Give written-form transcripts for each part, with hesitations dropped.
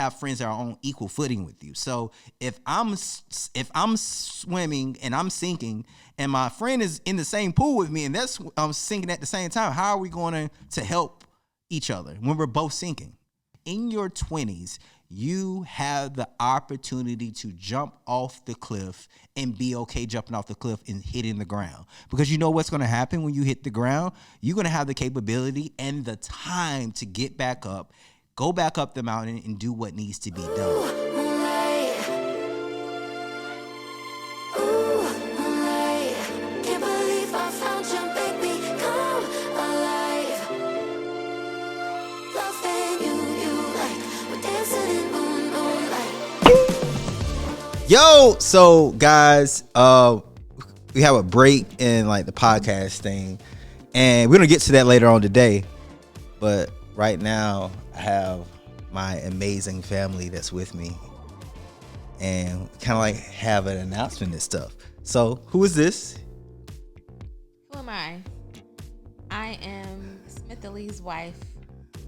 have friends that are on equal footing with you. So if I'm swimming and I'm sinking, and my friend is in the same pool with me, and that's sinking at the same time, how are we going to help each other when we're both sinking? In your 20s, you have the opportunity to jump off the cliff and be okay jumping off the cliff and hitting the ground. Because you know what's going to happen when you hit the ground? You're going to have the capability and the time to get back up, go back up the mountain, and do what needs to be done. Yo, so guys, we have a break in like the podcast thing, and we're gonna get to that later on today. But right now, I have my amazing family that's with me, and kind of like have an announcement and stuff. So, who is this? Who am I? I am Smitha Lee's wife,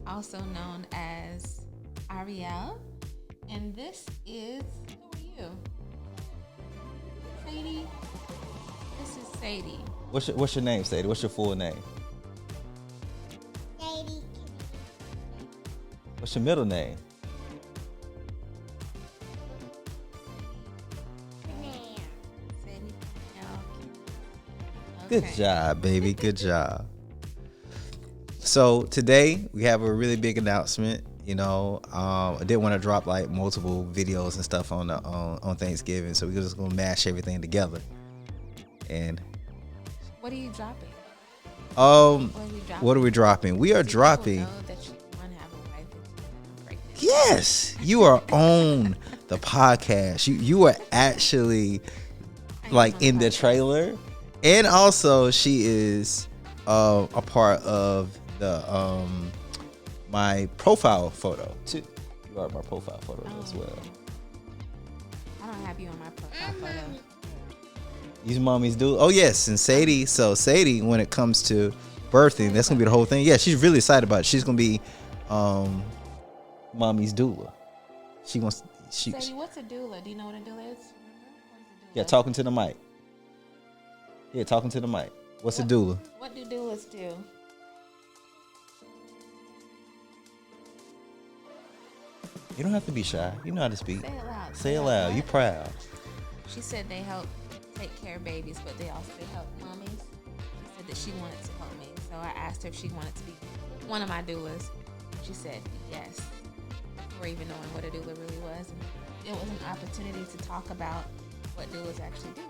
also known as Ariel, and this is. Who are you? Sadie. This is Sadie. What's your name, Sadie? What's your full name? Sadie. What's your middle name? Sadie. Good job, baby. Good job. So today we have a really big announcement. You know, I didn't want to drop like multiple videos and stuff on Thanksgiving, so we're just gonna mash everything together. And what are you dropping? What are we dropping? We are dropping. Know that you want to have a wife and pregnant. Yes, you are on the podcast. You are actually like in the trailer, and also she is a part of the my profile photo too. You are my profile photo as well. I don't have you on my profile photo. These mommies do. Oh yes, and Sadie. So Sadie, when it comes to birthing, that's gonna be the whole thing. Yeah, she's really excited about it. She's gonna be mommy's doula. Sadie, what's a doula? Do you know what a doula is? Yeah, talking to the mic. Yeah, talking to the mic. What's a doula? What do doulas do? You don't have to be shy. You know how to speak. Say it loud. Say it loud. You proud. She said they help take care of babies, but they also help mommies. She said that she wanted to help me, so I asked her if she wanted to be one of my doulas. She said yes, before even knowing what a doula really was. And it was an opportunity to talk about what doulas actually do. I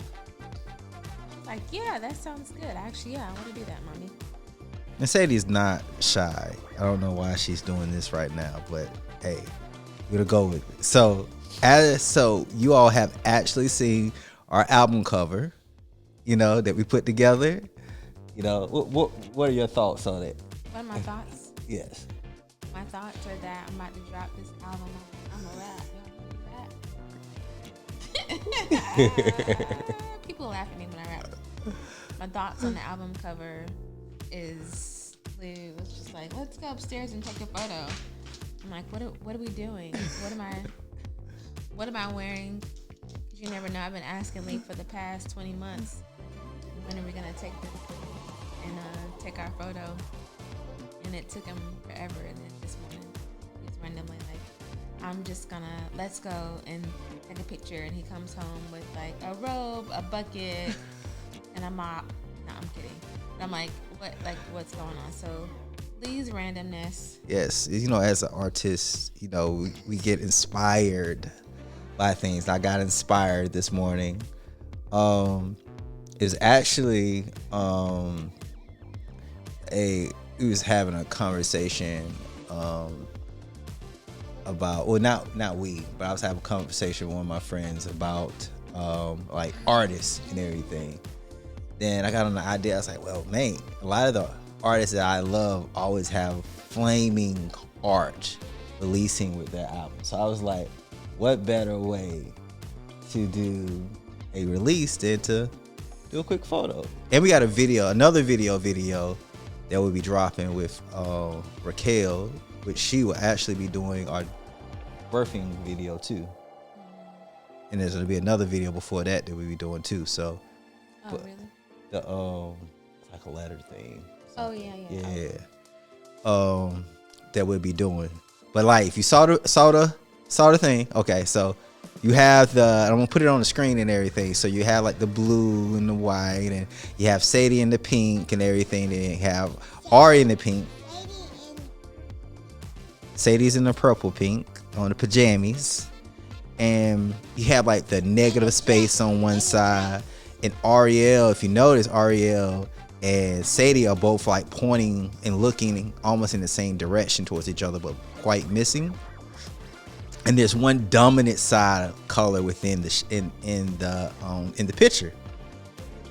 was like, yeah, that sounds good. Actually, yeah, I want to do that, mommy. And Sadie's not shy. I don't know why she's doing this right now, but hey, we're gonna go with it. So you all have actually seen our album cover, you know, that we put together. You know, what are your thoughts on it? What are my thoughts? Yes. My thoughts are that I'm about to drop this album. I'm a rap. People laugh at me when I rap. My thoughts on the album cover is Lou was just like, let's go upstairs and take a photo. I'm like, what are we doing? What am I wearing? Because you never know. I've been asking Lee for the past 20 months. When are we gonna take this and take our photo? And it took him forever. And then this morning, he's randomly like, I'm just gonna let's go and take a picture. And he comes home with like a robe, a bucket, and a mop. No, I'm kidding. But I'm like, what's going on? So Lee's randomness. Yes, you know, as an artist, you know, we get inspired by things. I got inspired this morning. Is actually we was having a conversation about, well, not we, but I was having a conversation with one of my friends about like artists and everything. Then I got on the idea. I was like, well, man, a lot of the artists that I love always have flaming art releasing with their album. So I was like, what better way to do a release than to do a quick photo? And we got another video that we'll be dropping with Raquel, which she will actually be doing our birthing video too. And there's gonna be another video before that we'll be doing too. So, really? The like a letter thing. Oh yeah. That we'll be doing. But like, if you saw the thing, okay. So you have I'm gonna put it on the screen and everything. So you have like the blue and the white, and you have Sadie in the pink and everything. Then you have Ari in the pink. Sadie's in the purple pink on the pajamas. And you have like the negative space on one side. And Ariel, if you notice, Ariel and Sadie are both like pointing and looking almost in the same direction towards each other, but quite missing. And there's one dominant side color within in the picture.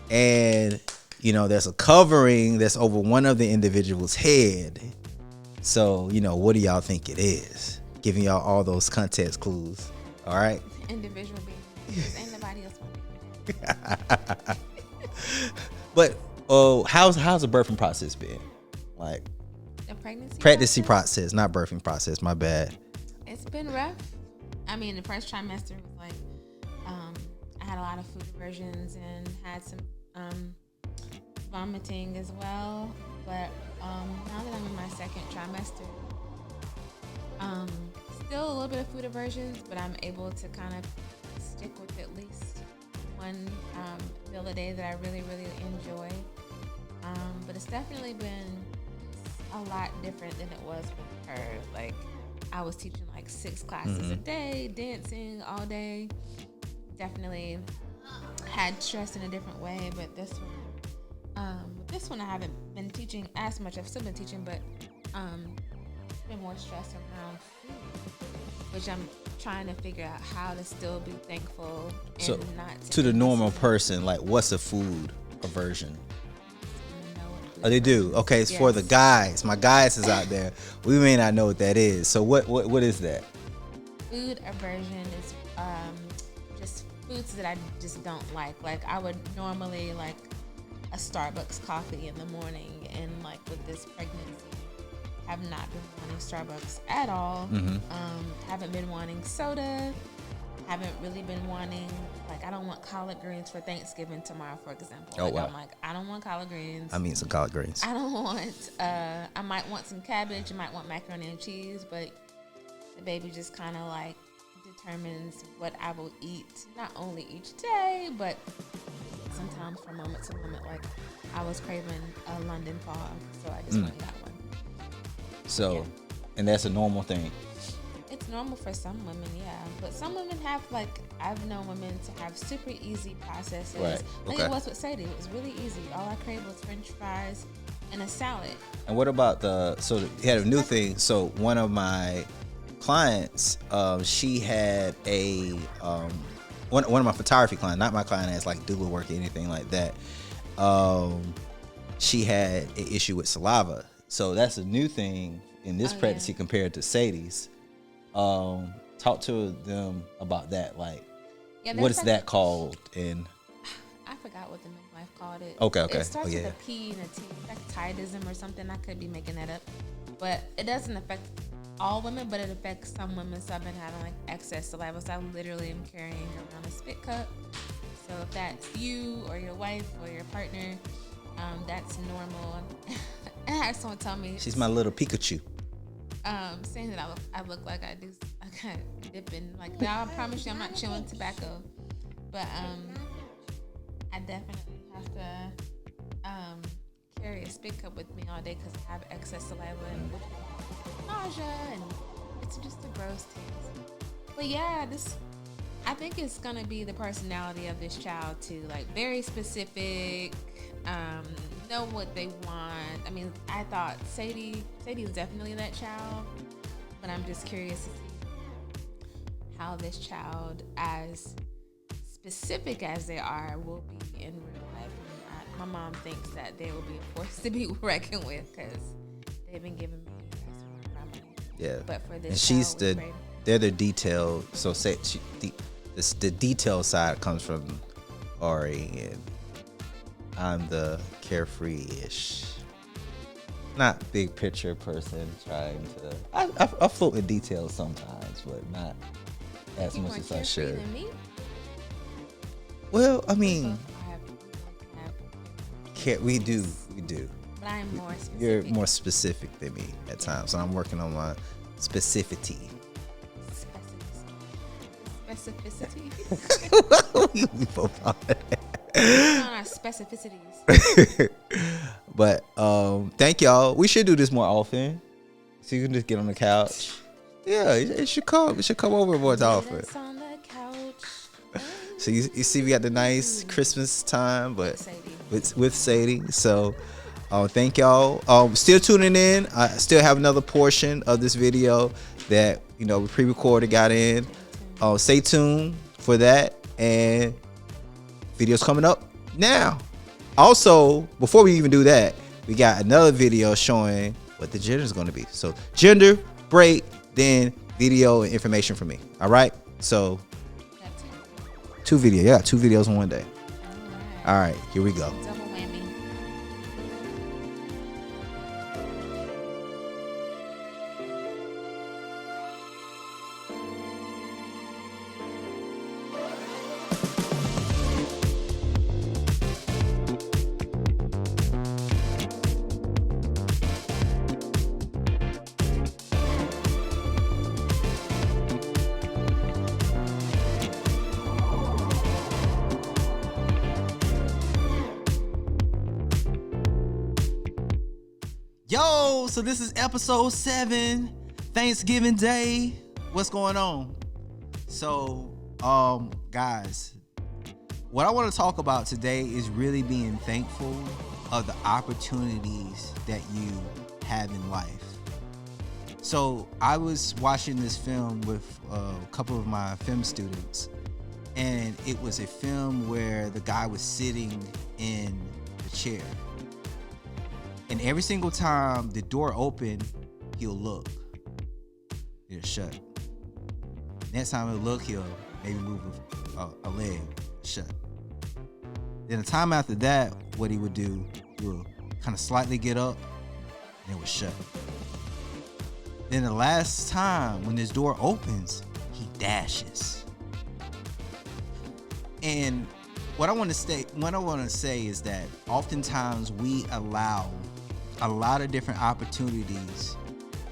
And you know, there's a covering that's over one of the individual's head. So, you know, what do y'all think it is? Giving y'all all those context clues. All right. Individual being. Ain't nobody else want to. But how's the birthing process been? Like the pregnancy process, not birthing process. My bad. It's been rough. I mean, the first trimester was like, I had a lot of food aversions and had some vomiting as well. But now that I'm in my second trimester, still a little bit of food aversions, but I'm able to kind of stick with at least one meal a day that I really, really enjoy. But it's definitely been a lot different than it was with her. Like, I was teaching like 6 classes a day, dancing all day. Definitely had stress in a different way, but this one I haven't been teaching as much. I've still been teaching, but it's been more stress around food, which I'm trying to figure out how to still be thankful and so not to the normal person. Like, what's a food aversion? Oh, they do. Okay, it's for the guys. My guys is out there. We may not know what that is. So what is that? Food aversion is just foods that I just don't like. Like, I would normally like a Starbucks coffee in the morning, and like with this pregnancy, have not been wanting Starbucks at all. Haven't been wanting soda. Haven't really been wanting, like, I don't want collard greens for Thanksgiving tomorrow, for example. Oh, like, wow. I'm like, I don't want collard greens. I mean, some collard greens. I don't want, I might want some cabbage. I might want macaroni and cheese, but the baby just kind of like determines what I will eat, not only each day, but sometimes from moment to moment. Like, I was craving a London fog, so I just went and got one. So, and that's a normal thing. It's normal for some women, yeah. But some women have, like, I've known women to have super easy processes. Right. Like Okay. it was with Sadie. It was really easy. All I craved was French fries and a salad. And what about so you had a new thing. So one of my clients, she had a one of my photography clients, not my client that's like Doula work or anything like that. She had an issue with saliva. So that's a new thing in this pregnancy compared to Sadie's. Talk to them about that. Like, what is like, that called? And I forgot what the midwife called it. Okay. It starts with a P and a T, like tidism or something. I could be making that up, but it doesn't affect all women, but it affects some women. So I've been having like excess saliva. So I literally am carrying around a spit cup. So if that's you or your wife or your partner, that's normal. And I had someone tell me she's my little Pikachu. Saying that I look like I do. I kind of dip in. Like, now I promise you I'm not chewing tobacco, but I definitely have to carry a spit cup with me all day because I have excess saliva and nausea, and it's just a gross taste. But yeah, I think it's gonna be the personality of this child too. Like, very specific. Know what they want. I mean, I thought Sadie is definitely that child, but I'm just curious to see how this child, as specific as they are, will be in real life. And my mom thinks that they will be a force to be reckoned with because they've been giving me money. Yeah, but for this, and she's they're the detail. So the detail side comes from Ari, and I'm the carefree-ish. not big picture person trying to. I float in details sometimes, but not as much as I should. Than me? Well, I mean, we do. But I'm more specific. You're more specific than me at times, so I'm working on my specificity. Specificity. We both on that. On our specificities. But thank y'all. We should do this more often, so you can just get on the couch. Yeah, it should come. It should come over more often. On the couch. So you see, we got the nice Christmas time, but with Sadie. So thank y'all. Still tuning in. I still have another portion of this video that we pre-recorded, got in. Stay tuned for that, and videos coming up now. Also, before we even do that, we got another video showing what the gender is going to be. So gender break, then video and information from me. All right. So 2 videos. Yeah, 2 videos in one day. All right. Here we go. Double whammy. Yo, so this is episode 7, Thanksgiving Day. What's going on? So, guys, what I want to talk about today is really being thankful of the opportunities that you have in life. So, I was watching this film with a couple of my film students, and it was a film where the guy was sitting in the chair. And every single time the door opened, he'll look. It'll shut. Next time he'll look, he'll maybe move a leg. Shut. Then the time after that, what he would do, he would kind of slightly get up, and it would shut. Then the last time when this door opens, he dashes. And what I want to say is that oftentimes we allow a lot of different opportunities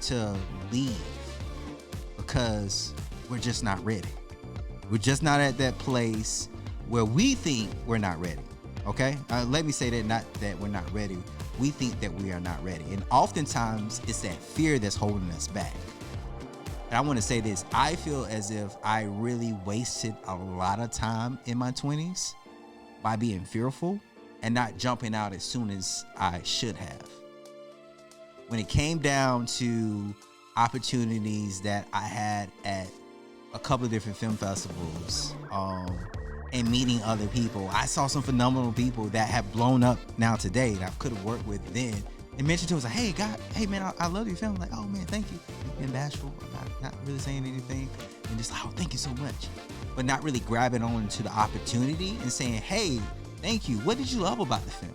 to leave because we're just not ready. We're just not at that place where we think we're not ready. Okay? Let me say that, not that we're not ready. We think that we are not ready. And oftentimes it's that fear that's holding us back. And I want to say this. I feel as if I really wasted a lot of time in my 20s by being fearful and not jumping out as soon as I should have. When it came down to opportunities that I had at a couple of different film festivals, and meeting other people, I saw some phenomenal people that have blown up now today that I could have worked with then, and mentioned to us like, hey man, I love your film. Like, oh man, thank you. Being bashful, not really saying anything, and just like, oh, thank you so much, but not really grabbing on to the opportunity and saying, hey, thank you. What did you love about the film?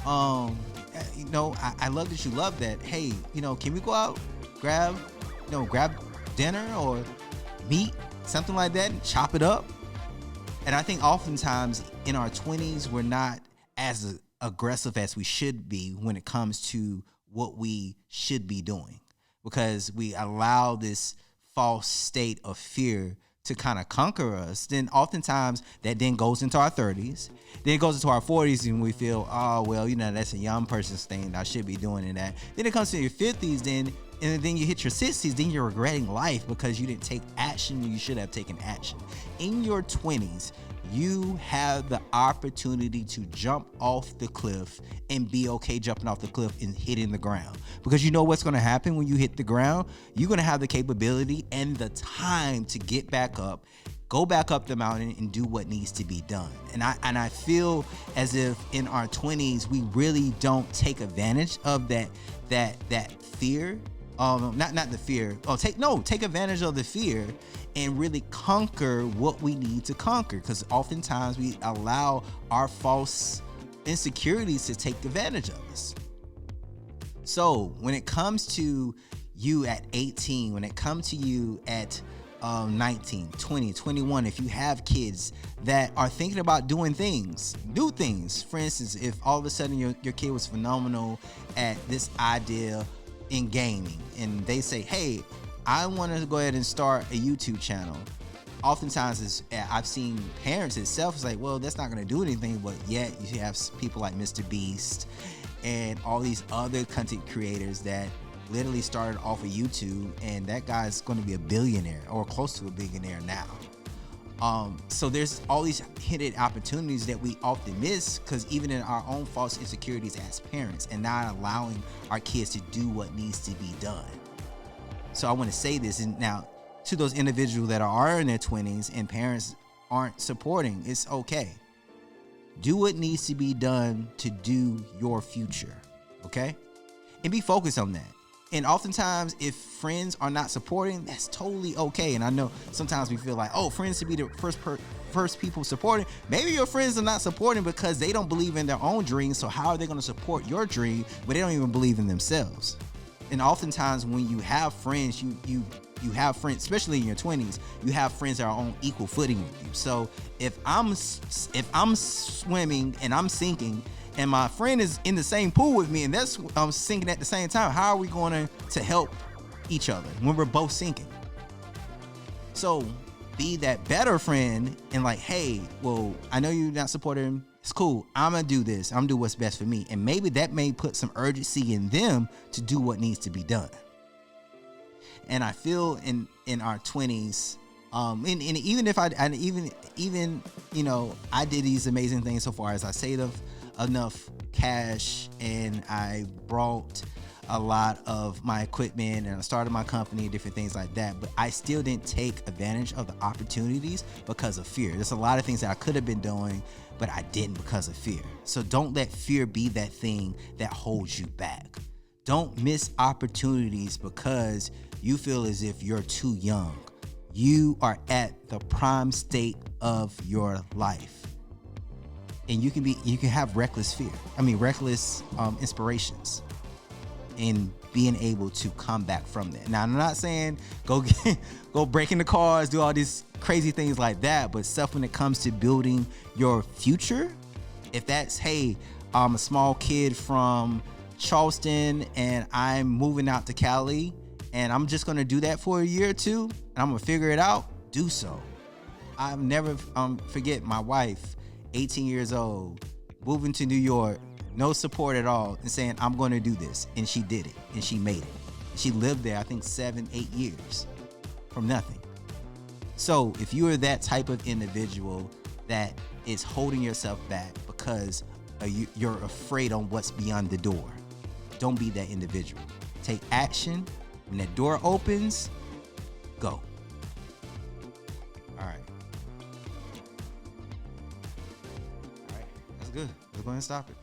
I love that you love that. Hey, can we go out, grab dinner or meat, something like that, and chop it up? And I think oftentimes in our 20s, we're not as aggressive as we should be when it comes to what we should be doing, because we allow this false state of fear to kind of conquer us. Then oftentimes that then goes into our 30s, then it goes into our 40s, and we feel, oh, well, that's a young person's thing, I should be doing it. That then it comes to your 50s, and then you hit your 60s, then you're regretting life because you didn't take action when you should have taken action. In your 20s, you have the opportunity to jump off the cliff and be okay jumping off the cliff and hitting the ground. Because you know what's going to happen when you hit the ground? You're going to have the capability and the time to get back up, go back up the mountain, and do what needs to be done. And I feel as if in our 20s, we really don't take advantage of that fear. Not the fear. Take advantage of the fear and really conquer what we need to conquer. Because oftentimes we allow our false insecurities to take advantage of us. So when it comes to you at 18, when it comes to you at 19, 20, 21, if you have kids that are thinking about doing things, new things. For instance, if all of a sudden your kid was phenomenal at this idea in gaming and they say, hey, I want to go ahead and start a YouTube channel. Oftentimes I've seen parents itself is like, well, that's not going to do anything, but yet you have people like Mr. Beast and all these other content creators that literally started off of YouTube, and that guy's going to be a billionaire or close to a billionaire now. So there's all these hidden opportunities that we often miss because even in our own false insecurities as parents and not allowing our kids to do what needs to be done. So I want to say this, and now to those individuals that are in their 20s and parents aren't supporting, it's okay. Do what needs to be done to do your future, okay? And be focused on that. And oftentimes, if friends are not supporting, that's totally okay. And I know sometimes we feel like, oh, friends should be the first people supporting. Maybe your friends are not supporting because they don't believe in their own dreams. So how are they going to support your dream, but they don't even believe in themselves? And oftentimes, when you have friends, you have friends, especially in your 20s, you have friends that are on equal footing with you. So if I'm swimming and I'm sinking, and my friend is in the same pool with me and that's sinking at the same time, how are we going to help each other when we're both sinking? So be that better friend and like, hey, well, I know you're not supporting him. It's cool. I'm going to do this. I'm going to do what's best for me. And maybe that may put some urgency in them to do what needs to be done. And I feel in our 20s, and even if I did these amazing things so far as I saved enough cash and I brought a lot of my equipment and I started my company and different things like that, but I still didn't take advantage of the opportunities because of fear. There's a lot of things that I could have been doing, but I didn't because of fear. So don't let fear be that thing that holds you back. Don't miss opportunities because you feel as if you're too young. You are at the prime state of your life. And you can have reckless inspirations in being able to come back from that. Now, I'm not saying go break into cars, do all these crazy things like that, but stuff when it comes to building your future, if that's, hey, I'm a small kid from Charleston and I'm moving out to Cali and I'm just going to do that for a year or two and I'm going to figure it out, do so. I'll never forget my wife, 18 years old, moving to New York, no support at all, and saying, I'm going to do this. And she did it, and she made it. She lived there, I think, 7-8 years from nothing. So if you are that type of individual that is holding yourself back because you're afraid on what's beyond the door, don't be that individual. Take action. When that door opens, go. All right. Good. Let's go ahead and stop it.